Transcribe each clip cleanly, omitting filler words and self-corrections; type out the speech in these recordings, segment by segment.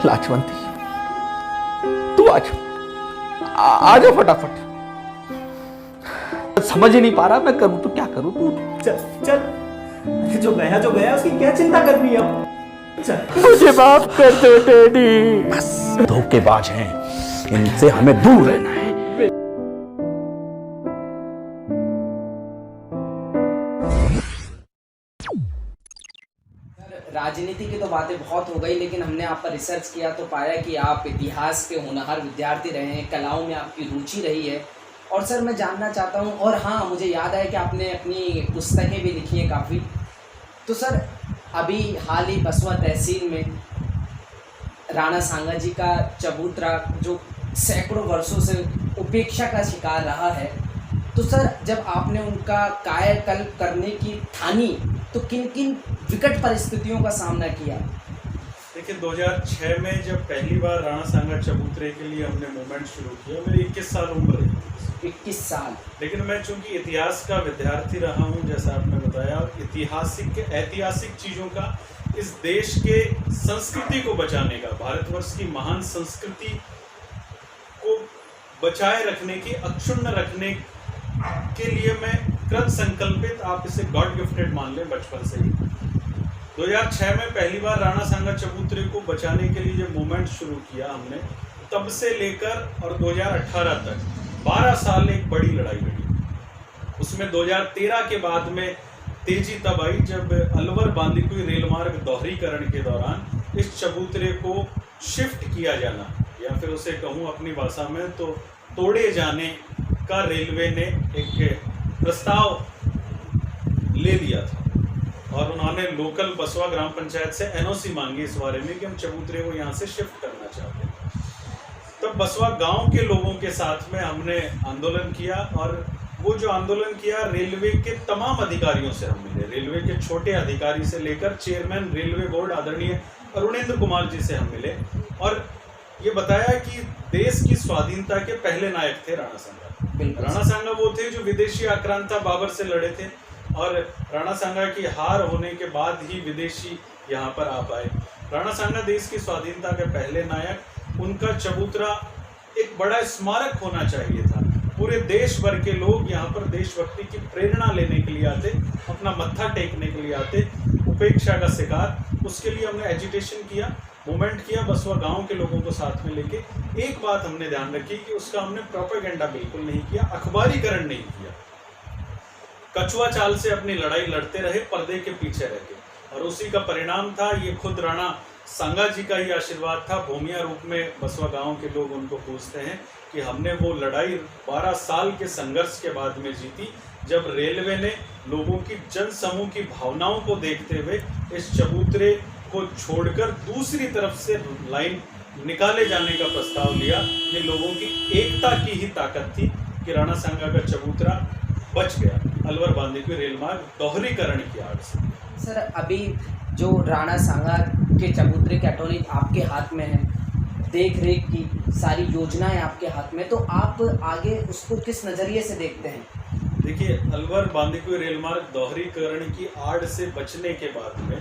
लाजवंती, तू आ जा फटाफट। समझ ही नहीं पा रहा मैं करूं तो क्या करूं। तू चल चल, अरे जो गया उसकी क्या चिंता करनी है अब। चल। मुझे माफ कर दो डैडी। बस धोखेबाज हैं, इनसे हमें दूर रहना है। राजनीति की तो बातें बहुत हो गई, लेकिन हमने आप पर रिसर्च किया तो पाया कि आप इतिहास के होनहार विद्यार्थी रहे हैं, कलाओं में आपकी रुचि रही है। और सर मैं जानना चाहता हूँ, और हाँ मुझे याद है कि आपने अपनी पुस्तकें भी लिखी हैं काफ़ी। तो सर अभी हाल ही बसवा तहसील में राणा सांगा जी का चबूतरा जो सैकड़ों वर्षों से उपेक्षा का शिकार रहा है, तो सर जब आपने उनका कायाकल्प करने की ठानी तो किन किन विकट परिस्थितियों का सामना किया? देखिए 2006 में जब पहली बार राणा सांगा चबूतरे के लिए हमने मूवमेंट शुरू किया, मेरी 21 साल उम्र है। 21 साल। लेकिन मैं चूंकि इतिहास का विद्यार्थी रहा हूं, जैसा आपने बताया, ऐतिहासिक चीज़ों का, इस देश के संस्कृति को बचाने का, भारतवर्ष की महान संस्कृति को बचाए रखने की, अक्षुण्ण रखने के लिए मैं कृत संकल्पित, आप इसे गॉड गिफ्टेड मान लें, बचपन से ही 2006 में पहली बार राणा सांगा चबूतरे को बचाने के लिए जब मूवमेंट शुरू किया हमने, तब से लेकर और 2018 तक 12 साल एक बड़ी लड़ाई लड़ी। उसमें 2013 के बाद में तेजी तब आई जब अलवर बांदीकुई रेलमार्ग दोहरीकरण के दौरान इस चबूतरे को शिफ्ट किया जाना, या फिर उसे कहूँ अपनी भाषा में तो तोड़े जाने का रेलवे ने एक प्रस्ताव ले लिया था। और उन्होंने लोकल बसवा ग्राम पंचायत से एनओसी मांगी इस बारे में कि हम चबूतरे को यहाँ से शिफ्ट करना चाहते हैं। तब बसवा गांव के लोगों के साथ में हमने आंदोलन किया, और वो जो आंदोलन किया, रेलवे के तमाम अधिकारियों से हम मिले, रेलवे के छोटे अधिकारी से लेकर चेयरमैन रेलवे बोर्ड आदरणीय अरुणेंद्र कुमार जी से हम मिले, और ये बताया कि देश की स्वाधीनता के पहले नायक थे राणा सांगा। राणा सांगा वो थे जो विदेशी आक्रांता बाबर से लड़े थे, और राणा सांगा की हार होने के बाद ही विदेशी यहाँ पर आ पाए। राणा सांगा देश की स्वाधीनता के पहले नायक, उनका चबूतरा एक बड़ा स्मारक होना चाहिए था। पूरे देश भर के लोग यहाँ पर देशभक्ति की प्रेरणा लेने के लिए आते, अपना मत्था टेकने के लिए आते, उपेक्षा का शिकार। उसके लिए हमने एजिटेशन किया, मूवमेंट किया, बसवा गांव के लोगों को साथ में लेके। एक बात हमने ध्यान रखी कि उसका हमने प्रोपेगेंडा बिल्कुल नहीं किया, अखबारीकरण नहीं किया, कछुआ चाल से अपनी लड़ाई लड़ते रहे, पर्दे के पीछे रह गए, और उसी का परिणाम था ये खुद राणा सांगा जी का ही आशीर्वाद था। भूमिया रूप में बसवा गांव के लोग उनको पूछते हैं कि हमने वो लड़ाई 12 साल के संघर्ष के बाद में जीती, जब रेलवे ने लोगों की जन समूह की भावनाओं को देखते हुए इस चबूतरे को छोड़कर दूसरी तरफ से लाइन निकाले जाने का प्रस्ताव लिया। ये लोगों की एकता की ही ताकत थी कि राणा सांगा का चबूतरा बच गया अलवर बांदीकुई रेलमार्ग दोहरीकरण की आड़ से। सर अभी जो राणा सांगा के चबूतरे के अटॉर्नी आपके हाथ में है, देख रेख की सारी योजनाएं आपके हाथ में, तो आप आगे उसको किस नज़रिए से देखते हैं? देखिए, अलवर बांदीकुई रेलमार्ग दोहरीकरण की आड़ से बचने के बाद में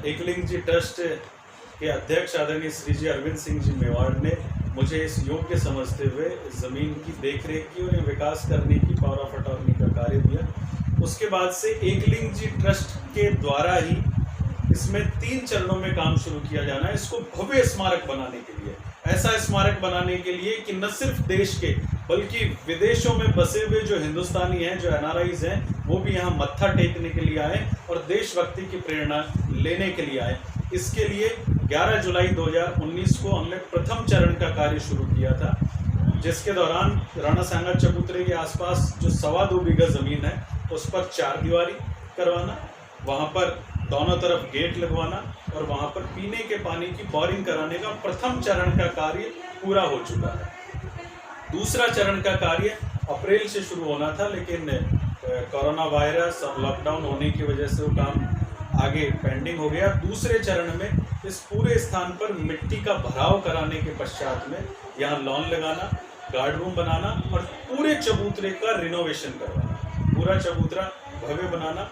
एकलिंग जी ट्रस्ट के अध्यक्ष आदरणीय श्री जी अरविंद सिंह जी मेवाड़ ने मुझे इस योग्य समझते हुए ज़मीन की देखरेख की और विकास करने की पावर ऑफ अटॉर्नी का कार्य दिया। उसके बाद से एकलिंग जी ट्रस्ट के द्वारा ही इसमें 3 चरणों में काम शुरू किया जाना है, इसको भव्य स्मारक बनाने के लिए। ऐसा स्मारक बनाने के लिए कि न सिर्फ देश के बल्कि विदेशों में बसे हुए जो हिंदुस्तानी हैं, जो एनआरआईज हैं, वो भी यहाँ मत्था टेकने के लिए आए और देशभक्ति की प्रेरणा लेने के लिए आए। इसके लिए 11 जुलाई 2019 को हमने प्रथम चरण का कार्य शुरू किया था, जिसके दौरान राणा सांगा चबूतरे के आसपास जो 2.25 बीघा ज़मीन है उस पर 4 दीवारी करवाना, वहाँ पर दोनों तरफ गेट लगवाना और वहाँ पर पीने के पानी की बोरिंग कराने का प्रथम चरण का कार्य पूरा हो चुका है। दूसरा चरण का कार्य अप्रैल से शुरू होना था, लेकिन कोरोना वायरस और लॉकडाउन होने की वजह से वो काम आगे पेंडिंग हो गया। दूसरे चरण में इस पूरे स्थान पर मिट्टी का भराव कराने के पश्चात में यहाँ लॉन लगाना, गार्ड रूम बनाना और पूरे चबूतरे का रिनोवेशन करवाना, पूरा चबूतरा भव्य बनाना।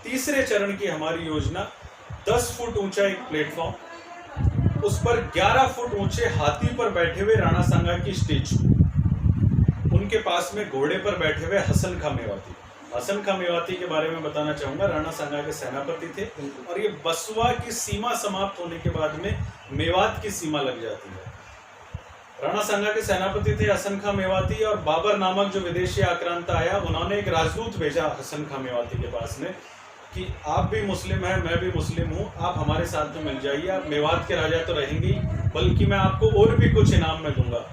तीसरे चरण की हमारी योजना 10 फुट ऊंचा एक प्लेटफॉर्म उस पर 11 फुट ऊंचे हाथी पर बैठे हुए राणा सांगा की स्टेचू, उनके पास में घोड़े पर बैठे हुए हसन खां मेवाती। हसन खां मेवाती के बारे में बताना चाहूंगा, राणा सांगा के सेनापति थे और ये बसवा की सीमा समाप्त होने के बाद में मेवात की सीमा लग जाती है। राणा सांगा के सेनापति थे हसन खां मेवाती, और बाबर नामक जो विदेशी आक्रांता आया, उन्होंने एक राजदूत भेजा हसन खां मेवाती के पास में कि आप भी मुस्लिम हैं, मैं भी मुस्लिम हूं, आप हमारे साथ में मिल जाइए, आप मेवात के राजा तो रहेंगे, बल्कि मैं आपको और भी कुछ इनाम में दूंगा।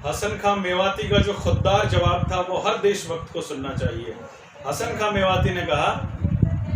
हसन खां मेवाती का जो खुददार जवाब था वो हर देशभक्त को सुनना चाहिए। हसन खां मेवाती ने कहा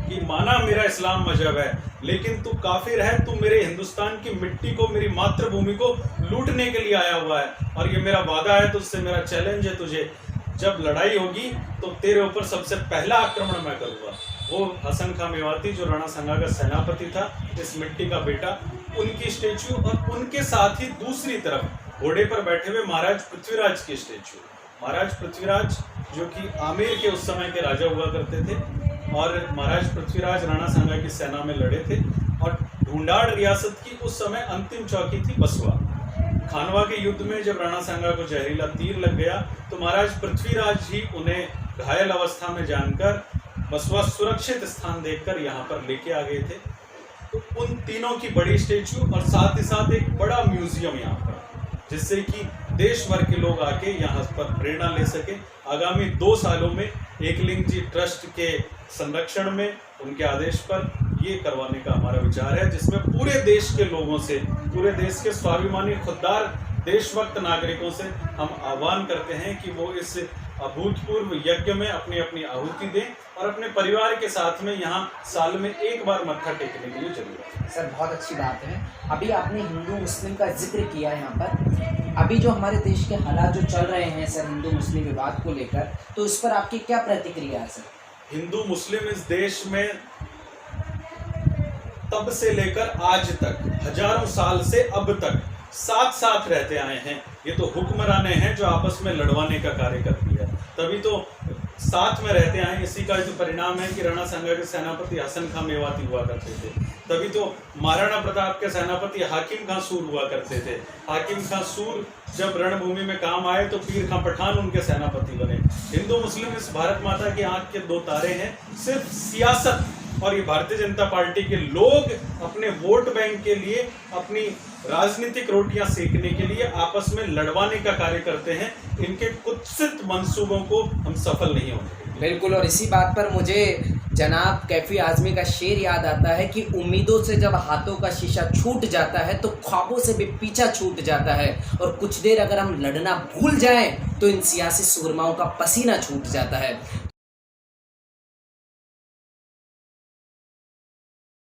कि माना मेरा इस्लाम मजहब है, लेकिन तू काफिर है, तू मेरे हिंदुस्तान की मिट्टी को, मेरी मातृभूमि को लूटने के लिए आया हुआ है, और ये मेरा वादा है तुझसे, मेरा चैलेंज है तुझे, जब लड़ाई होगी तो तेरे ऊपर सबसे पहला आक्रमण मैं करूंगा। वो हसन खां मेवाती जो राणा सांगा का सेनापति था, इस मिट्टी का बेटा, उनकी स्टेचू, और उनके साथ ही दूसरी तरफ घोड़े पर बैठे हुए महाराज पृथ्वीराज की स्टेचू। महाराज पृथ्वीराज जो कि आमेर के उस समय के राजा हुआ करते थे, और महाराज पृथ्वीराज राणा सांगा की सेना में लड़े थे, और ढूंढाड़ रियासत की उस समय अंतिम चौकी थी बसवा। खानवा के युद्ध में जब राणा सांगा को जहरीला तीर लग गया तो महाराज पृथ्वीराज ही उन्हें घायल अवस्था में जानकर बसवा सुरक्षित स्थान देखकर यहाँ पर लेके आ गए थे। तो उन तीनों की बड़ी स्टेचू और साथ ही साथ एक बड़ा म्यूजियम यहाँ पर, जिससे कि देश भर के लोग आके यहाँ पर प्रेरणा ले सके। आगामी 2 सालों में एकलिंग जी ट्रस्ट के संरक्षण में उनके आदेश पर ये करवाने का हमारा विचार है, जिसमें पूरे देश के लोगों से, पूरे देश के स्वाभिमानी खुददार देशभक्त नागरिकों से हम आह्वान करते हैं कि वो इस अभूतपूर्व यज्ञ में अपनी अपनी आहुति दें और अपने परिवार के साथ में यहाँ साल में एक बार मत्था टेकने के लिए जरूर आए। सर बहुत अच्छी बात है। अभी आपने हिंदू मुस्लिम का जिक्र किया यहाँ पर, अभी जो हमारे देश के हालात जो चल रहे हैं सर हिंदू मुस्लिम विवाद को लेकर, तो इस पर आपकी क्या प्रतिक्रिया है सर? हिंदू मुस्लिम इस देश में तब से लेकर आज तक, हजारों साल से अब तक साथ साथ रहते आए हैं। ये तो हुक्मराने हैं जो आपस में लड़वाने का कार्य करती है, तभी तो साथ में रहते आए। इसी का जो परिणाम है कि राणा सांगा के सेनापति हसन खां मेवाती हुआ करते थे, तभी तो महाराणा प्रताप के सेनापति हाकिम खां सूर हुआ करते थे। हाकिम खां सूर जब रणभूमि में काम आए तो पीर खां पठान उनके सेनापति बने। हिंदू मुस्लिम इस भारत माता की आंख के 2 तारे हैं। सिर्फ सियासत और ये भारतीय जनता पार्टी के लोग अपने वोट बैंक के लिए, अपनी राजनीतिक रोटियां सेकने के लिए आपस में लड़वाने का कार्य करते हैं। इनके कुत्सित मंसूबों को हम सफल नहीं होने देंगे। बिल्कुल, और इसी बात पर मुझे जनाब कैफी आजमी का शेर याद आता है कि उम्मीदों से जब हाथों का शीशा छूट जाता है तो ख्वाबों से भी पीछा छूट जाता है, और कुछ देर अगर हम लड़ना भूल जाएं तो इन सियासी सूरमाओं का पसीना छूट जाता है।